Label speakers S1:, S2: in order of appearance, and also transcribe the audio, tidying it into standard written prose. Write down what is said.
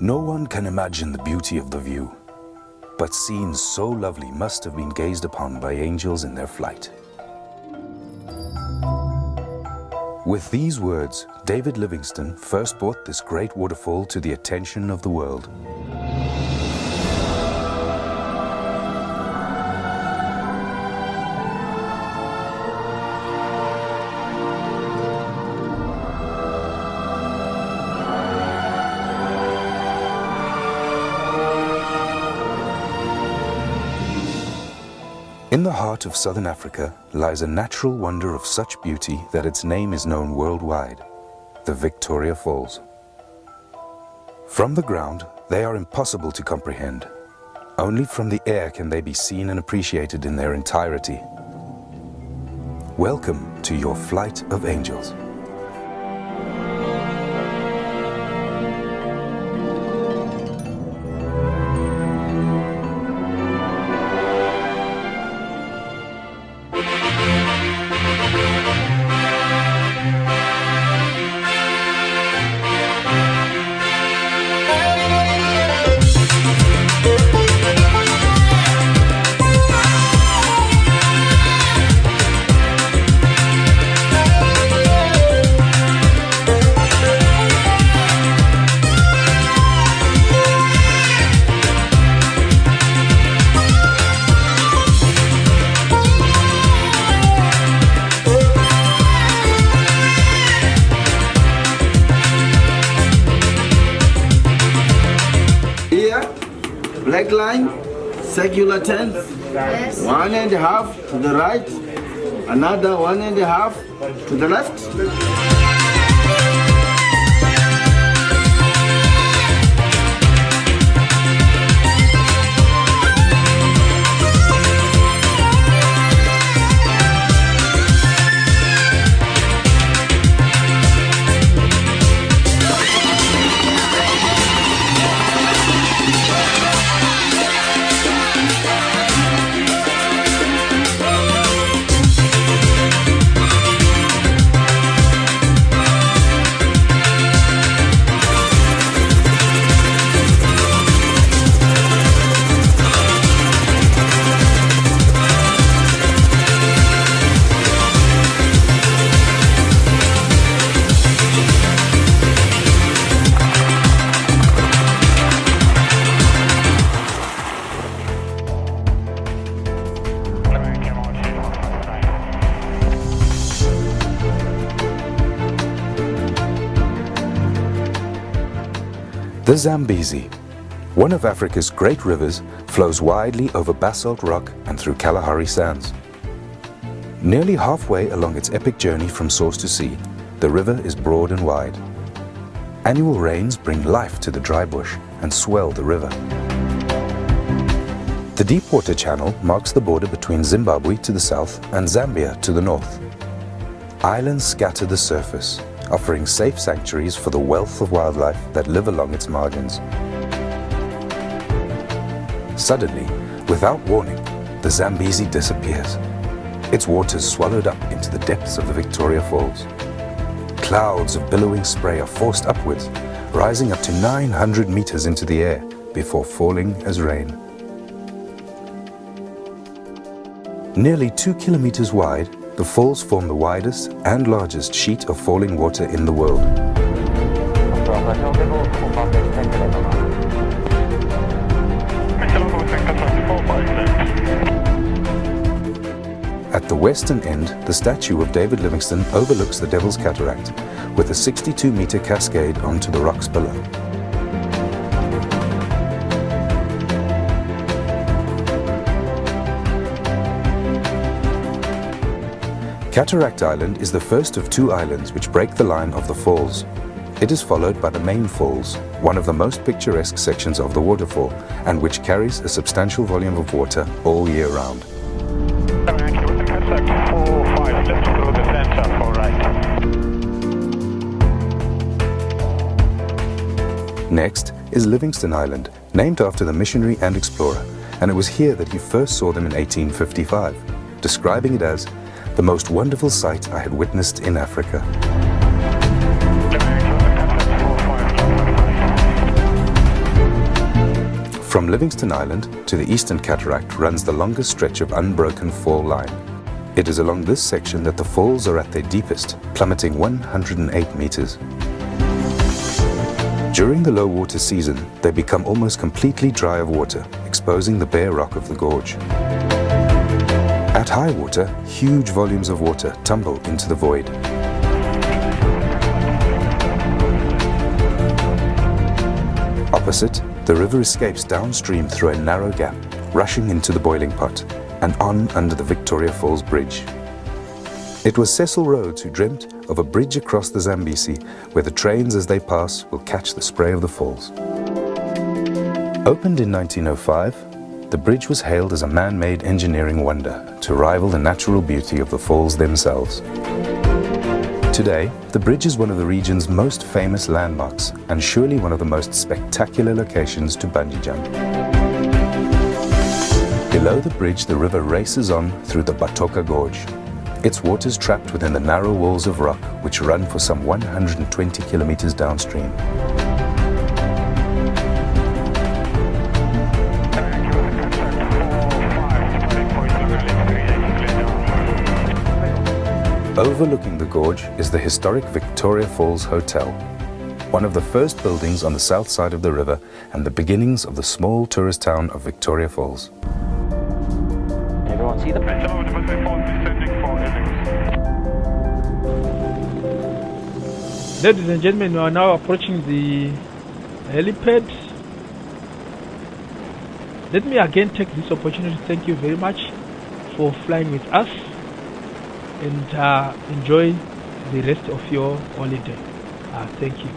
S1: No one can imagine the beauty of the view, but scenes so lovely must have been gazed upon by angels in their flight. With these words, David Livingstone first brought this great waterfall to the attention of the world. In the heart of southern Africa lies a natural wonder of such beauty that its name is known worldwide, the Victoria Falls. From the ground, they are impossible to comprehend. Only from the air can they be seen and appreciated in their entirety. Welcome to your flight of angels.
S2: Black line, circular turn,
S3: Yes.
S2: 1.5 to the right, another 1.5 to the left.
S1: The Zambezi, one of Africa's great rivers, flows widely over basalt rock and through Kalahari sands. Nearly halfway along its epic journey from source to sea, the river is broad and wide. Annual rains bring life to the dry bush and swell the river. The deep water channel marks the border between Zimbabwe to the south and Zambia to the north. Islands scatter the surface, offering safe sanctuaries for the wealth of wildlife that live along its margins. Suddenly, without warning, the Zambezi disappears. Its waters swallowed up into the depths of the Victoria Falls. Clouds of billowing spray are forced upwards, rising up to 900 meters into the air before falling as rain. Nearly 2 kilometers wide, the falls form the widest and largest sheet of falling water in the world. At the western end, the statue of David Livingstone overlooks the Devil's Cataract, with a 62-meter cascade onto the rocks below. Cataract Island is the first of 2 islands which break the line of the falls. It is followed by the main falls, one of the most picturesque sections of the waterfall, and which carries a substantial volume of water all year round. Next is Livingstone Island, named after the missionary and explorer, and it was here that he first saw them in 1855, describing it as the most wonderful sight I had witnessed in Africa. From Livingston Island to the Eastern Cataract runs the longest stretch of unbroken fall line. It is along this section that the falls are at their deepest, plummeting 108 meters. During the low water season, they become almost completely dry of water, exposing the bare rock of the gorge. At high water, huge volumes of water tumble into the void. Opposite, the river escapes downstream through a narrow gap, rushing into the boiling pot, and on under the Victoria Falls Bridge. It was Cecil Rhodes who dreamt of a bridge across the Zambezi where the trains as they pass will catch the spray of the falls. Opened in 1905, the bridge was hailed as a man-made engineering wonder to rival the natural beauty of the falls themselves. Today, the bridge is one of the region's most famous landmarks and surely one of the most spectacular locations to bungee jump. Below the bridge, the river races on through the Batoka Gorge. Its waters trapped within the narrow walls of rock which run for some 120 kilometers downstream. Overlooking the gorge is the historic Victoria Falls Hotel, one of the first buildings on the south side of the river and the beginnings of the small tourist town of Victoria Falls.
S3: Everyone see them?
S4: Ladies and gentlemen, we are now approaching the helipad. Let me again take this opportunity to thank you very much for flying with us and enjoy the rest of your holiday. Thank you.